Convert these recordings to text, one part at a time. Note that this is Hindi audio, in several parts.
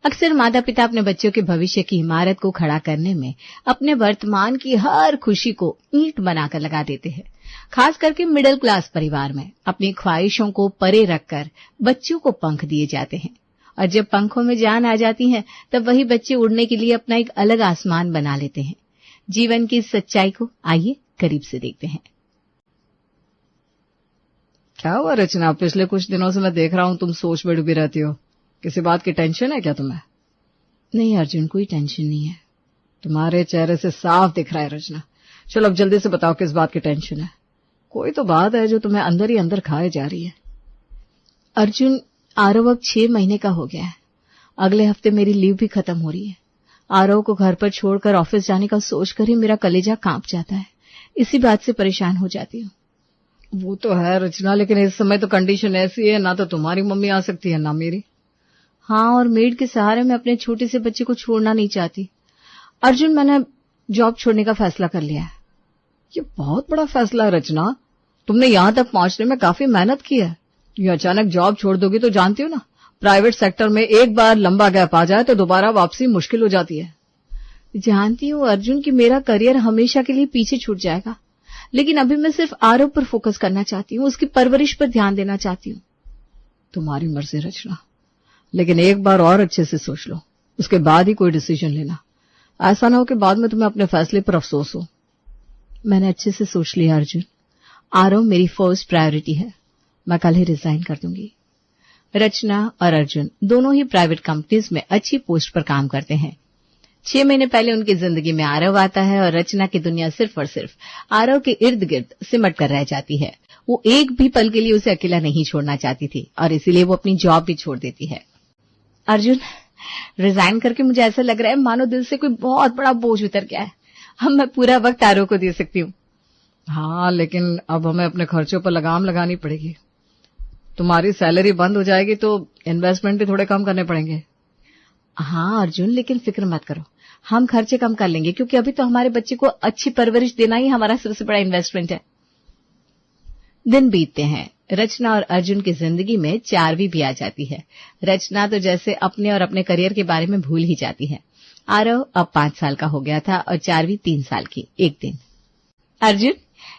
अक्सर माता पिता अपने बच्चों के भविष्य की इमारत को खड़ा करने में अपने वर्तमान की हर खुशी को ईंट बनाकर लगा देते हैं। खास करके मिडिल क्लास परिवार में अपनी ख्वाहिशों को परे रखकर बच्चों को पंख दिए जाते हैं, और जब पंखों में जान आ जाती है तब वही बच्चे उड़ने के लिए अपना एक अलग आसमान बना लेते हैं। जीवन की इस सच्चाई को आइए करीब से देखते हैं। क्या हुआ रचना, पिछले कुछ दिनों से मैं देख रहा हूं तुम सोच में डूबी रहती हो। किसी बात की टेंशन है क्या तुम्हें? नहीं अर्जुन, कोई टेंशन नहीं है। तुम्हारे चेहरे से साफ दिख रहा है रचना। चलो अब जल्दी से बताओ किस बात की टेंशन है। कोई तो बात है जो तुम्हें अंदर ही अंदर खाए जा रही है। अर्जुन, आरव अब 6 महीने का हो गया है। अगले हफ्ते मेरी लीव भी खत्म हो रही है। आरव को घर पर छोड़कर ऑफिस जाने का सोचकर ही मेरा कलेजा कांप जाता है। इसी बात से परेशान हो जाती हूँ। वो तो है रचना, लेकिन इस समय तो कंडीशन ऐसी है, ना तो तुम्हारी मम्मी आ सकती है ना मेरी। हाँ, और मेड के सहारे मैं अपने छोटे से बच्चे को छोड़ना नहीं चाहती। अर्जुन, मैंने जॉब छोड़ने का फैसला कर लिया है। ये बहुत बड़ा फैसला है रचना। तुमने यहां तक पहुंचने में काफी मेहनत की है। ये अचानक जॉब छोड़ दोगी तो जानती हो ना, प्राइवेट सेक्टर में एक बार लंबा गैप आ जाए तो दोबारा वापसी मुश्किल हो जाती है। जानती हूँ अर्जुन कि मेरा करियर हमेशा के लिए पीछे छूट जाएगा, लेकिन अभी मैं सिर्फ आरव पर फोकस करना चाहती हूँ, उसकी परवरिश पर ध्यान देना चाहती हूँ। तुम्हारी मर्जी रचना, लेकिन एक बार और अच्छे से सोच लो, उसके बाद ही कोई डिसीजन लेना। ऐसा ना हो कि बाद में तुम्हें अपने फैसले पर अफसोस हो। मैंने अच्छे से सोच लिया अर्जुन। आरव मेरी फर्स्ट प्रायोरिटी है। मैं कल ही रिजाइन कर दूंगी। रचना और अर्जुन दोनों ही प्राइवेट कंपनीज में अच्छी पोस्ट पर काम करते हैं। 6 महीने पहले उनकी जिंदगी में आरव आता है और रचना की दुनिया सिर्फ और सिर्फ आरव के इर्द गिर्द सिमट कर रह जाती है। वो एक भी पल के लिए उसे अकेला नहीं छोड़ना चाहती थी और इसीलिए वो अपनी जॉब भी छोड़ देती है। अर्जुन, रिजाइन करके मुझे ऐसा लग रहा है मानो दिल से कोई बहुत बड़ा बोझ उतर गया है। अब मैं पूरा वक्त आरव को दे सकती हूँ। हाँ, लेकिन अब हमें अपने खर्चों पर लगाम लगानी पड़ेगी। तुम्हारी सैलरी बंद हो जाएगी तो इन्वेस्टमेंट भी थोड़े कम करने पड़ेंगे। हाँ अर्जुन, लेकिन फिक्र मत करो, हम खर्चे कम कर लेंगे, क्योंकि अभी तो हमारे बच्चे को अच्छी परवरिश देना ही हमारा सबसे बड़ा इन्वेस्टमेंट है। दिन बीतते हैं। रचना और अर्जुन की जिंदगी में चारवी भी आ जाती है। रचना तो जैसे अपने और अपने करियर के बारे में भूल ही जाती है। आरव अब 5 साल का हो गया था और चारवी 3 साल की। एक दिन, अर्जुन,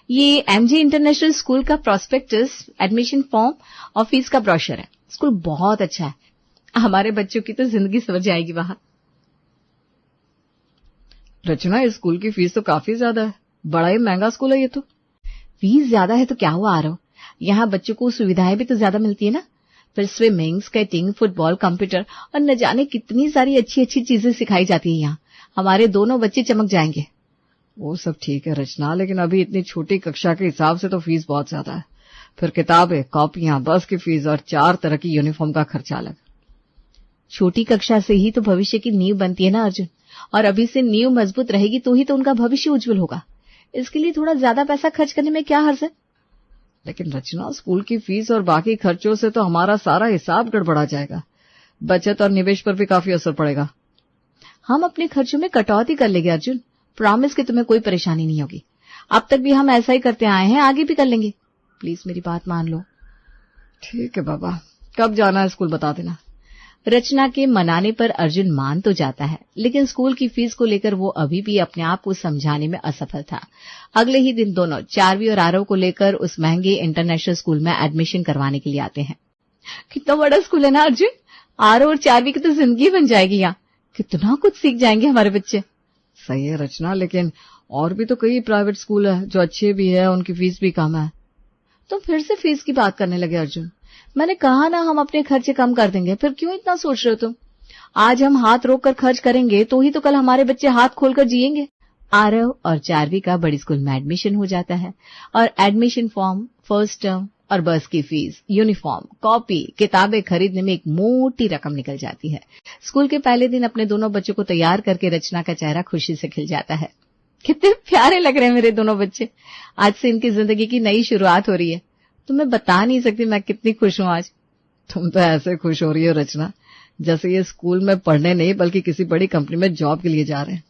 ये एमजे इंटरनेशनल स्कूल का प्रोस्पेक्टस, एडमिशन फॉर्म और फीस का ब्रोशर है। स्कूल बहुत अच्छा है, हमारे बच्चों की तो जिंदगी सवर जाएगी वहां। रचना, इस स्कूल की फीस तो काफी ज्यादा है। बड़ा ही महंगा स्कूल है ये तो। फीस ज्यादा है तो क्या हुआ आरव, यहाँ बच्चों को सुविधाएं भी तो ज्यादा मिलती है ना। फिर स्विमिंग, स्केटिंग, फुटबॉल, कंप्यूटर और न जाने कितनी सारी अच्छी अच्छी चीजें सिखाई जाती है यहाँ। हमारे दोनों बच्चे चमक जाएंगे। वो सब ठीक है रचना, लेकिन अभी इतनी छोटी कक्षा के हिसाब से तो फीस बहुत ज्यादा है। फिर किताबें, कॉपियां, बस की फीस और 4 तरह की यूनिफॉर्म का खर्चा अलग। छोटी कक्षा से ही तो भविष्य की नींव बनती है ना अर्जुन, और अभी से नींव मजबूत रहेगी तो ही तो उनका भविष्य उज्जवल होगा। इसके लिए थोड़ा ज्यादा पैसा खर्च करने में क्या हर्ज है। लेकिन रचना, स्कूल की फीस और बाकी खर्चों से तो हमारा सारा हिसाब गड़बड़ा जाएगा। बचत और निवेश पर भी काफी असर पड़ेगा। हम अपने खर्चों में कटौती कर लेंगे अर्जुन, प्रॉमिस कि तुम्हें कोई परेशानी नहीं होगी। अब तक भी हम ऐसा ही करते आए हैं, आगे भी कर लेंगे। प्लीज मेरी बात मान लो। ठीक है बाबा, कब जाना है स्कूल बता देना। रचना के मनाने पर अर्जुन मान तो जाता है, लेकिन स्कूल की फीस को लेकर वो अभी भी अपने आप को समझाने में असफल था। अगले ही दिन दोनों चारवी और आरव को लेकर उस महंगे इंटरनेशनल स्कूल में एडमिशन करवाने के लिए आते हैं। कितना बड़ा स्कूल है ना अर्जुन, आरव और चारवी की तो जिंदगी बन जाएगी यहाँ। कितना कुछ सीख जाएंगे हमारे बच्चे। सही है रचना, लेकिन और भी तो कई प्राइवेट स्कूल है जो अच्छे भी है, उनकी फीस भी कम है। तो फिर से फीस की बात करने लगे अर्जुन। मैंने कहा ना हम अपने खर्चे कम कर देंगे, फिर क्यों इतना सोच रहे हो तुम। आज हम हाथ रोक कर खर्च करेंगे तो ही तो कल हमारे बच्चे हाथ खोलकर जिएंगे। आरव और चारवी का बड़ी स्कूल में एडमिशन हो जाता है और एडमिशन फॉर्म, फर्स्ट टर्म और बस की फीस, यूनिफॉर्म, कॉपी, किताबें खरीदने में एक मोटी रकम निकल जाती है। स्कूल के पहले दिन अपने दोनों बच्चों को तैयार करके रचना का चेहरा खुशी से खिल जाता है। कितने प्यारे लग रहे हैं मेरे दोनों बच्चे। आज से इनकी जिंदगी की नई शुरुआत हो रही है। तो मैं बता नहीं सकती मैं कितनी खुश हूं आज। तुम तो ऐसे खुश हो रही हो रचना जैसे ये स्कूल में पढ़ने नहीं बल्कि किसी बड़ी कंपनी में जॉब के लिए जा रहे हैं।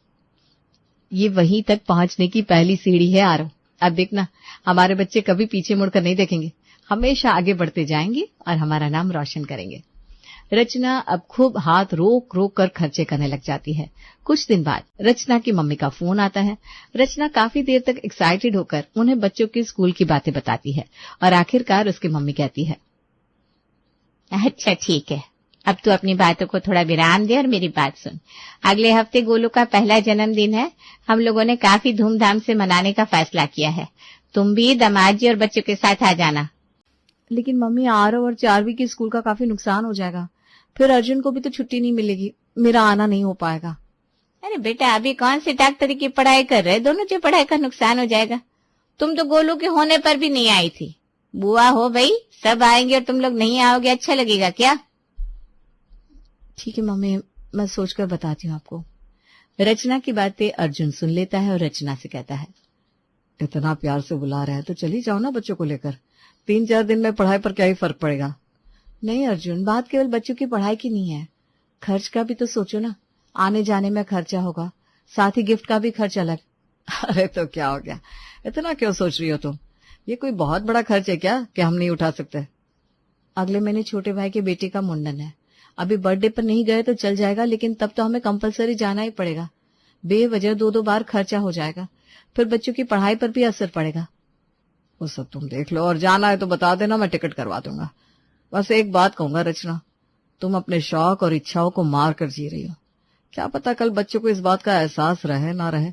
ये वहीं तक पहुंचने की पहली सीढ़ी है आरव। अब देखना, हमारे बच्चे कभी पीछे मुड़कर नहीं देखेंगे, हमेशा आगे बढ़ते जाएंगे और हमारा नाम रोशन करेंगे। रचना अब खूब हाथ रोक रोक कर खर्चे करने लग जाती है। कुछ दिन बाद रचना की मम्मी का फोन आता है। रचना काफी देर तक एक्साइटेड होकर उन्हें बच्चों के स्कूल की बातें बताती है और आखिरकार उसकी मम्मी कहती है, अच्छा ठीक है, अब तू अपनी बातों को थोड़ा विराम दे और मेरी बात सुन। अगले हफ्ते गोलू का पहला जन्मदिन है। हम लोगों ने काफी धूमधाम से मनाने का फैसला किया है। तुम भी दामाद जी और बच्चों के साथ आ जाना। लेकिन मम्मी, आरव और चारवी की स्कूल का काफी नुकसान हो जाएगा। फिर अर्जुन को भी तो छुट्टी नहीं मिलेगी, मेरा आना नहीं हो पाएगा। अरे बेटा, अभी कौन सी डॉक्टरी की पढ़ाई कर रहे, दोनों की पढ़ाई का नुकसान हो जाएगा। तुम तो गोलू के होने पर भी नहीं आई थी। बुआ हो भाई, सब आएंगे और तुम लोग नहीं आओगे, अच्छा लगेगा क्या? ठीक है मम्मी, मैं सोचकर बताती हूँ आपको। रचना की बातें अर्जुन सुन लेता है और रचना से कहता है, इतना प्यार से बुला रहा है तो चली जाओ ना बच्चों को लेकर। 3-4 दिन में पढ़ाई पर क्या ही फर्क पड़ेगा। नहीं अर्जुन, बात केवल बच्चों की पढ़ाई की नहीं है, खर्च का भी तो सोचो ना। आने जाने में खर्चा होगा, साथ ही गिफ्ट का भी खर्च अलग। अरे तो क्या हो गया, इतना क्यों सोच रही हो तुम? ये कोई बहुत बड़ा खर्च है क्या कि हम नहीं उठा सकते? अगले महीने छोटे भाई के बेटे का मुंडन है। अभी बर्थडे पर नहीं गए तो चल जाएगा, लेकिन तब तो हमें कंपलसरी जाना ही पड़ेगा। बेवजह 2-2 बार खर्चा हो जाएगा, फिर बच्चों की पढ़ाई पर भी असर पड़ेगा। वो सब तुम देख लो, और जाना है तो बता देना, मैं टिकट करवा दूंगा। बस एक बात कहूंगा रचना, तुम अपने शौक और इच्छाओं को मार कर जी रही हो। क्या पता कल बच्चों को इस बात का एहसास रहे ना रहे।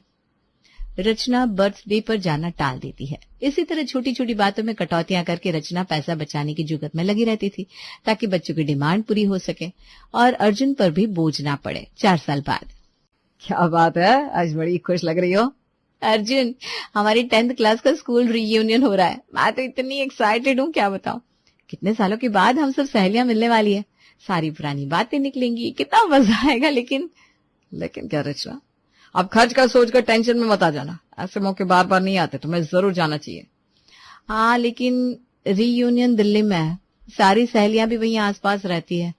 रचना बर्थडे पर जाना टाल देती है। इसी तरह छोटी छोटी बातों में कटौतियां करके रचना पैसा बचाने की जुगत में लगी रहती थी, ताकि बच्चों की डिमांड पूरी हो सके और अर्जुन पर भी बोझ ना पड़े। 4 साल बाद। क्या बात है, आज बड़ी खुश लग रही हो। अर्जुन, हमारी 10th क्लास का स्कूल रीयूनियन हो रहा है। मैं तो इतनी एक्साइटेड हूँ, क्या बताऊं। कितने सालों के बाद हम सब सहेलियां मिलने वाली है, सारी पुरानी बातें निकलेंगी, कितना मजा आएगा। लेकिन क्या रचना, अब खर्च का सोचकर टेंशन में मत आ जाना। ऐसे मौके बार बार नहीं आते, तुम्हें जरूर जाना चाहिए। हाँ, लेकिन रीयूनियन दिल्ली में है, सारी सहेलियां भी वहीं आसपास रहती है,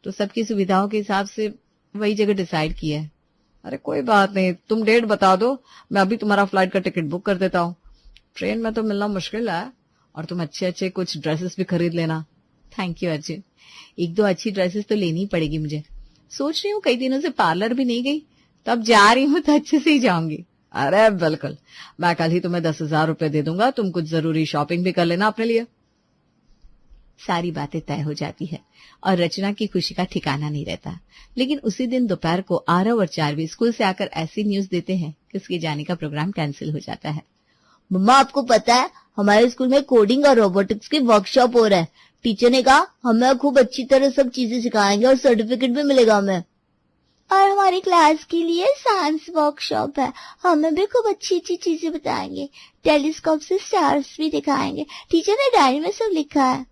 तो सबकी सुविधाओं के हिसाब से वही जगह डिसाइड की है। अरे कोई बात नहीं, तुम डेट बता दो, मैं अभी तुम्हारा फ्लाइट का टिकट बुक कर देता हूँ। ट्रेन में तो मिलना मुश्किल है, और तुम अच्छे कुछ ड्रेसेस भी खरीद लेना। थैंक यू अर्जुन, 1-2 अच्छी ड्रेसेस तो लेनी पड़ेगी मुझे। सोच रही हूँ कई दिनों से पार्लर भी नहीं गई, तब जा रही हूँ तो अच्छे से ही जाऊंगी। अरे बिल्कुल, मैं कल ही तुम्हें 10,000 रुपए दे दूंगा, तुम कुछ जरूरी शॉपिंग भी कर लेना अपने लिए। सारी बातें तय हो जाती है और रचना की खुशी का ठिकाना नहीं रहता। लेकिन उसी दिन दोपहर को आरव और चारवी स्कूल से आकर ऐसी न्यूज देते हैं कि उसके जाने का प्रोग्राम कैंसिल हो जाता है। मम्मा, आपको पता है हमारे स्कूल में कोडिंग और रोबोटिक्स की वर्कशॉप हो रहा है। टीचर ने कहा हमें खूब अच्छी तरह सब चीजें सिखाएंगे और सर्टिफिकेट भी मिलेगा हमें। और हमारी क्लास के लिए साइंस वर्कशॉप है, हमें भी खूब अच्छी अच्छी चीजें बताएंगे, टेलीस्कोप से स्टार्स भी दिखाएंगे। टीचर ने डायरी में सब लिखा है।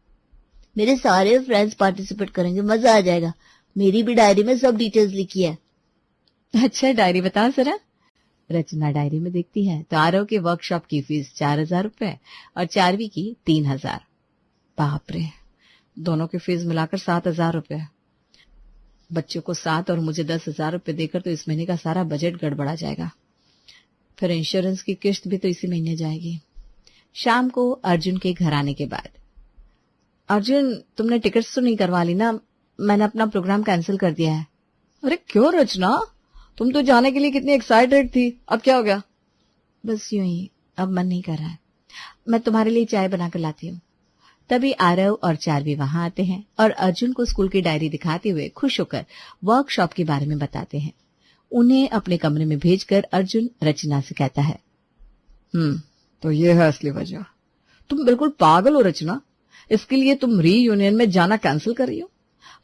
मेरे सारे फ्रेंड्स पार्टिसिपेट करेंगे, मजा आ जाएगा। मेरी भी डायरी में सब डिटेल्स लिखी है। अच्छा, डायरी बता जरा। रचना डायरी में देखती है तो आरव के वर्कशॉप की फीस 4,000 रुपए और चारवी की 3,000। बाप रे, दोनों की फीस मिलाकर 7,000 रुपए। बच्चों को 7 और मुझे 10,000 रुपए देकर तो इस महीने का सारा बजट गड़बड़ा जाएगा। फिर इंश्योरेंस की किश्त भी तो इसी महीने जाएगी। शाम को अर्जुन के घर आने के बाद, अर्जुन, तुमने टिकट्स तो नहीं करवा ली ना? मैंने अपना प्रोग्राम कैंसिल कर दिया है। अरे क्यों रचना, तुम तो जाने के लिए कितनी एक्साइटेड थी, अब क्या हो गया? बस यूं ही, अब मन नहीं कर रहा है। मैं तुम्हारे लिए चाय बनाकर लाती हूँ। तभी आरव और चारवी वहां आते हैं और अर्जुन को स्कूल की डायरी दिखाते हुए खुश होकर वर्कशॉप के बारे में बताते हैं। उन्हें अपने कमरे में भेजकर अर्जुन रचना से कहता है, तो ये है असली वजह। तुम बिल्कुल पागल हो रचना, इसके लिए तुम रीयूनियन में जाना कैंसिल कर रही हो?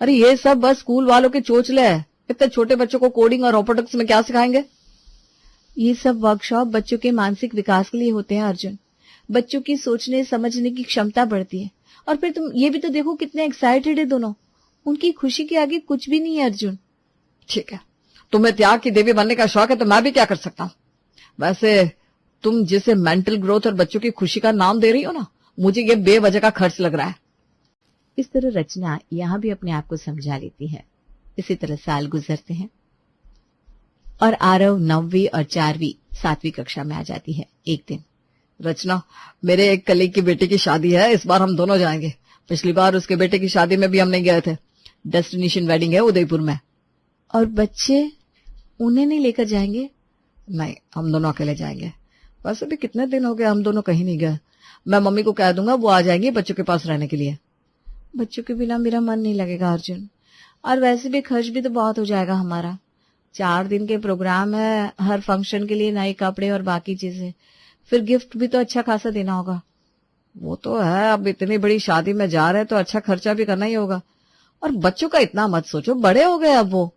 अरे ये सब बस स्कूल वालों के चोचले है। इतने छोटे बच्चों को कोडिंग और रोबोटिक्स में क्या सिखाएंगे? ये सब वर्कशॉप बच्चों के मानसिक विकास के लिए होते हैं अर्जुन। बच्चों की सोचने समझने की क्षमता बढ़ती है। और फिर तुम ये भी तो देखो कितने एक्साइटेड है दोनों। उनकी खुशी के आगे कुछ भी नहीं है अर्जुन। ठीक है, तुम्हें त्याग की देवी बनने का शौक है तो मैं भी क्या कर सकता हूँ। वैसे तुम जिसे मेंटल ग्रोथ और बच्चों की खुशी का नाम दे रही हो ना, मुझे ये बेवजह का खर्च लग रहा है। इस तरह रचना यहाँ भी अपने आप को समझा लेती है। इसी तरह साल गुजरते हैं और आरव 9वीं और 4वीं 7वीं कक्षा में आ जाती है। एक दिन, रचना, मेरे एक कलीग की बेटी की शादी है, इस बार हम दोनों जाएंगे। पिछली बार उसके बेटे की शादी में भी हम नहीं गए थे। डेस्टिनेशन वेडिंग है उदयपुर में। और बच्चे, उन्हें नहीं लेकर जाएंगे? नहीं, हम दोनों अकेले जाएंगे। वैसे भी कितने दिन हो गए हम दोनों कहीं नहीं गए। मैं मम्मी को कह दूंगा, वो आ जाएंगी बच्चों के पास रहने के लिए। बच्चों के बिना मेरा मन नहीं लगेगा अर्जुन, और वैसे भी खर्च भी तो बहुत हो जाएगा हमारा। 4 दिन के प्रोग्राम है, हर फंक्शन के लिए नए कपड़े और बाकी चीजें, फिर गिफ्ट भी तो अच्छा खासा देना होगा। वो तो है, अब इतनी बड़ी शादी में जा रहे हैं तो अच्छा खर्चा भी करना ही होगा। और बच्चों का इतना मत सोचो, बड़े हो गए अब वो।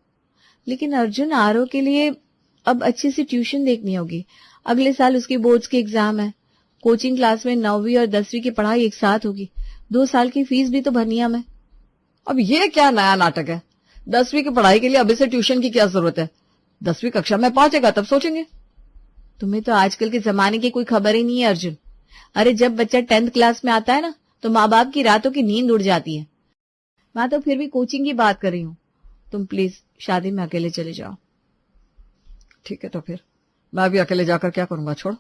लेकिन अर्जुन, आरव के लिए अब अच्छी सी ट्यूशन देखनी होगी। अगले साल उसके बोर्ड्स के एग्जाम है। कोचिंग क्लास में 9वीं और 10वीं की पढ़ाई एक साथ होगी। 2 साल की फीस भी तो भरनी है हमें। अब ये क्या नया नाटक है? 10वीं की पढ़ाई के लिए अभी से ट्यूशन की क्या जरूरत है? 10वीं कक्षा में पहुंचेगा तब सोचेंगे। तुम्हें तो आजकल के जमाने की कोई खबर ही नहीं है अर्जुन। अरे जब बच्चा 10th क्लास में आता है ना, तो माँ बाप की रातों की नींद उड़ जाती है। मैं तो फिर भी कोचिंग की बात कर रही हूँ। तुम प्लीज शादी में अकेले चले जाओ। ठीक है, तो फिर मैं भी अकेले जाकर क्या करूंगा? छोड़,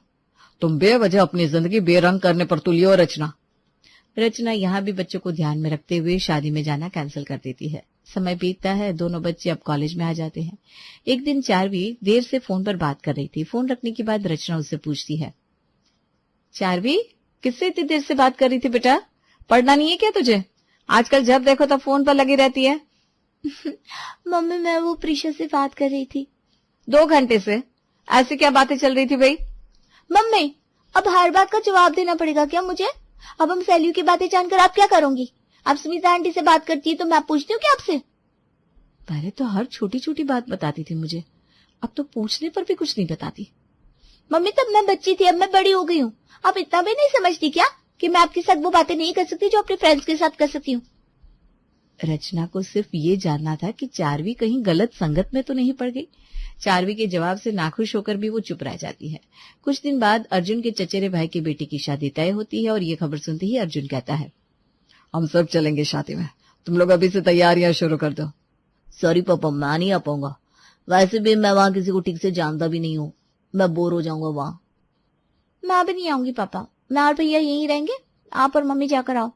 तुम बेवजह अपनी जिंदगी बेरंग करने पर तुली हो रचना। रचना यहाँ भी बच्चों को ध्यान में रखते हुए शादी में जाना कैंसिल कर देती है। समय बीतता है, दोनों बच्चे अब कॉलेज में आ जाते हैं। एक दिन चारवी देर से फोन पर बात कर रही थी। फोन रखने के बाद रचना उससे पूछती है, चारवी किससे इतनी देर से बात कर रही थी बेटा? पढ़ना नहीं है क्या तुझे? आजकल जब देखो तब फोन पर लगी रहती है। मम्मी, मैं वो प्रीशा से बात कर रही थी। 2 घंटे से ऐसी क्या बातें चल रही थी भाई? मम्मी, अब हर बात का जवाब देना पड़ेगा क्या मुझे? अब हम सैल्यू की बातें जानकर आप क्या करोगी? आप स्मिता आंटी से बात करती है तो मैं पूछती हूँ क्या आपसे? पहले तो हर छोटी छोटी बात बताती थी मुझे, अब तो पूछने पर भी कुछ नहीं बताती। मम्मी, तब मैं बच्ची थी, अब मैं बड़ी हो गई हूँ। आप इतना भी नहीं समझती क्या कि मैं आपके साथ वो बातें नहीं कर सकती जो अपने फ्रेंड्स के साथ कर सकती हूँ? रचना को सिर्फ ये जानना था कि चारवी कहीं गलत संगत में तो नहीं पड़ गई। चारवी के जवाब से नाखुश होकर भी वो चुप रह जाती है। कुछ दिन बाद अर्जुन के चचेरे भाई की बेटी की शादी तय होती है और ये खबर सुनते ही अर्जुन कहता है, हम सब चलेंगे शादी में, तुम लोग अभी से तैयारियां शुरू कर दो। सॉरी पापा, मैं नहीं आ पाऊंगा। वैसे भी मैं वहां किसी को ठीक से जानता भी नहीं हूँ, मैं बोर हो जाऊंगा वहां। मैं भी नहीं आऊंगी पापा, मैं और भैया यहीं रहेंगे, आप और मम्मी जाकर आओ।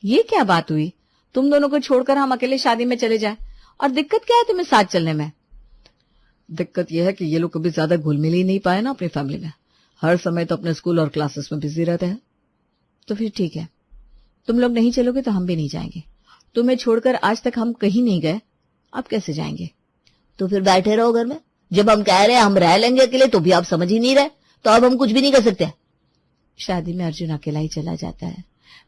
ये क्या बात हुई? तुम दोनों को छोड़कर हम अकेले शादी में चले जाए? और दिक्कत क्या है तुम्हें साथ चलने में? दिक्कत यह है कि ये लोग कभी ज्यादा घुल मिल ही नहीं पाए ना अपनी फैमिली में। हर समय तो अपने स्कूल और क्लासेस में बिजी रहते हैं। तो फिर ठीक है, तुम लोग नहीं चलोगे तो हम भी नहीं जाएंगे। तुम्हें छोड़कर आज तक हम कहीं नहीं गए, अब कैसे जाएंगे? तो फिर बैठे रहो घर में। जब हम कह रहे हैं हम रह लेंगे अकेले तो भी आप समझ ही नहीं रहे, तो अब हम कुछ भी नहीं कर सकते। शादी में अर्जुन अकेला ही चला जाता है,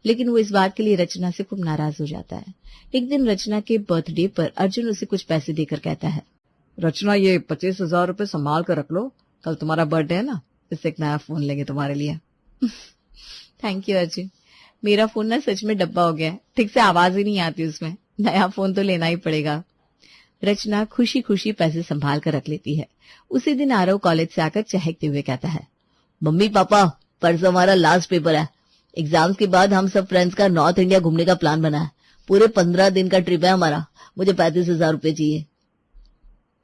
लेकिन वो इस बात के लिए रचना से खूब नाराज हो जाता है। एक दिन रचना के बर्थडे पर अर्जुन उसे कुछ पैसे देकर कहता है, रचना, ये 25,000 रुपए संभाल कर रख लो, कल तुम्हारा बर्थडे है ना, इससे एक नया फोन लेंगे तुम्हारे लिए। थैंक यू अर्जुन, मेरा फोन ना सच में डब्बा हो गया है, ठीक से आवाज ही नहीं आती उसमें, नया फोन तो लेना ही पड़ेगा। रचना खुशी खुशी पैसे संभाल कर रख लेती है। उसी दिन आरव कॉलेज से आकर चहकते हुए कहता है, मम्मी पापा, परसों हमारा लास्ट पेपर है। एग्जाम्स के बाद हम सब फ्रेंड्स का नॉर्थ इंडिया घूमने का प्लान बना है। पूरे 15 दिन का ट्रिप है हमारा। मुझे 35,000 रुपए चाहिए।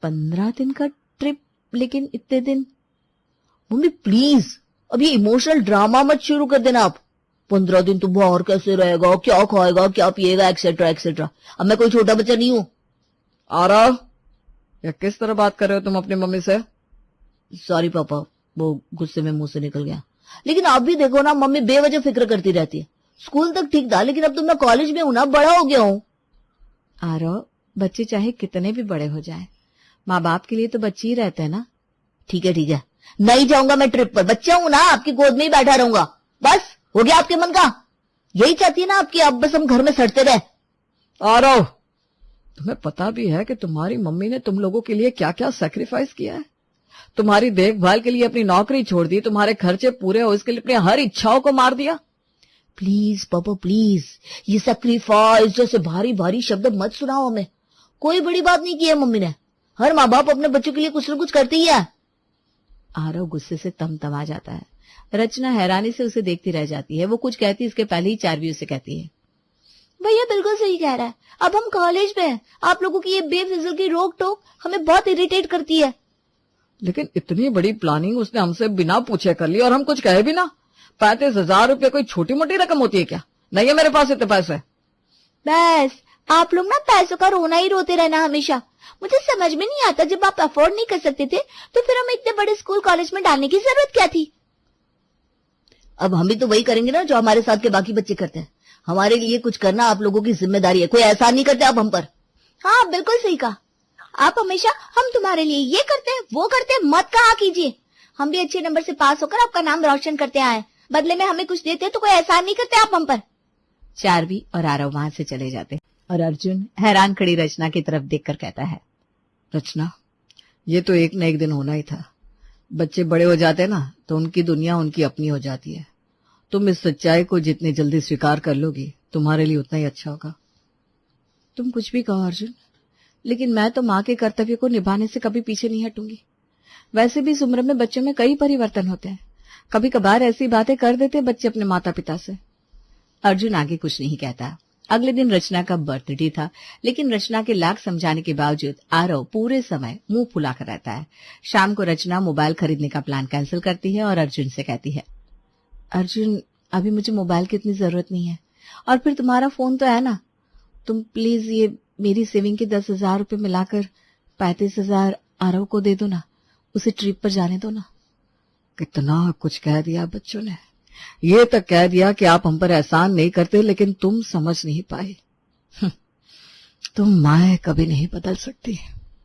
15 दिन का ट्रिप? लेकिन इतने दिन? मम्मी प्लीज, अब ये इमोशनल ड्रामा मत शुरू कर देना आप। 15 दिन तो बाहर कैसे रहेगा, क्या खाएगा, क्या पिएगा, एक्सेट्रा एक्सेट्रा। अब मैं कोई छोटा बच्चा नहीं हूँ। आरव, या किस तरह बात कर रहे हो तुम अपनी मम्मी से? सॉरी पापा, वो गुस्से में मुंह से निकल गया। लेकिन आप भी देखो ना, मम्मी बेवजह फिक्र करती रहती है। स्कूल तक ठीक था, लेकिन अब तो मैं कॉलेज में हूं ना, बड़ा हो गया हूँ। आरव, बच्चे चाहे कितने भी बड़े हो जाएं, माँ बाप के लिए तो बच्चे ही रहते हैं ना। ठीक है, नहीं जाऊंगा मैं ट्रिप पर। बच्चा हूं ना, आपकी गोद में ही बैठा रहूंगा। बस हो गया आपके मन का? यही चाहती है ना आपकी, अब बस हम घर में सड़ते रहे। आरव, तुम्हें पता भी है कि तुम्हारी मम्मी ने तुम लोगों के लिए क्या क्या सैक्रिफाइस किया है? तुम्हारी देखभाल के लिए अपनी नौकरी छोड़ दी, तुम्हारे खर्चे पूरे हो इसके लिए अपनी हर इच्छाओं को मार दिया। प्लीज पापा प्लीज, ये सैक्रिफाइस जैसे भारी भारी शब्द मत सुनाओ हमें। कोई बड़ी बात नहीं की है मम्मी ने। हर माँ बाप अपने बच्चों के लिए कुछ न कुछ करते ही है। आरव गुस्से से तमतमा जाता है। रचना हैरानी से उसे देखती रह जाती है। वो कुछ कहती इसके पहले ही चारवी उसे कहती है, भैया बिल्कुल सही कह रहा है। अब हम कॉलेज में हैं, आप लोगों की ये बेफिजूल की रोक टोक हमें बहुत इरिटेट करती है। लेकिन इतनी बड़ी प्लानिंग उसने हमसे बिना पूछे कर ली और हम कुछ कहे भी ना। 35,000 रुपये कोई छोटी मोटी रकम होती है क्या? नहीं है मेरे पास इतने पैसे। बस आप लोग ना पैसों का रोना ही रोते रहना हमेशा। मुझे समझ में नहीं आता, जब आप अफोर्ड नहीं कर सकते थे तो फिर हमें इतने बड़े स्कूल कॉलेज में डालने की जरूरत क्या थी। अब हम भी तो वही करेंगे ना जो हमारे साथ के बाकी बच्चे करते हैं। हमारे लिए कुछ करना आप लोगों की जिम्मेदारी है, कोई एहसान नहीं करते आप हम पर। हाँ बिल्कुल सही कहा। आप हमेशा हम तुम्हारे लिए ये करते हैं वो करते हैं मत कहा कीजिए। हम भी अच्छे नंबर से पास होकर आपका नाम रोशन करते आए, बदले में हमें कुछ देते तो कोई एहसान नहीं करते आप हम पर। चार्वी और आरव वहां से चले जाते और अर्जुन हैरान खड़ी रचना की तरफ देखकर कहता है, रचना, ये तो एक न एक दिन होना ही था। बच्चे बड़े हो जाते हैं ना तो उनकी दुनिया उनकी अपनी हो जाती है। तुम इस सच्चाई को जितनी जल्दी स्वीकार कर लोगी तुम्हारे लिए उतना ही अच्छा होगा। तुम कुछ भी कहो अर्जुन, लेकिन मैं तो माँ के कर्तव्य को निभाने से कभी पीछे नहीं हटूंगी। वैसे भी इस उम्र में बच्चों में कई परिवर्तन होते हैं, कभी कभार ऐसी बातें कर देते बच्चे अपने माता पिता से। अर्जुन आगे कुछ नहीं कहता। अगले दिन रचना का बर्थडे था, लेकिन रचना के लाख समझाने के बावजूद आरव पूरे समय मुंह फुलाकर रहता है। शाम को रचना मोबाइल खरीदने का प्लान कैंसिल करती है और अर्जुन से कहती है, अर्जुन अभी मुझे मोबाइल की इतनी जरूरत नहीं है, और फिर तुम्हारा फोन तो है ना, तुम प्लीज ये मेरी सेविंग के 10,000 रुपए मिलाकर 35,000 आरव को दे दो ना, उसे ट्रिप पर जाने दो ना। कितना कुछ कह दिया बच्चों ने। ये तक कह दिया कि आप हम पर एहसान नहीं करते, लेकिन तुम समझ नहीं पाए। तुम माए कभी नहीं बदल सकती।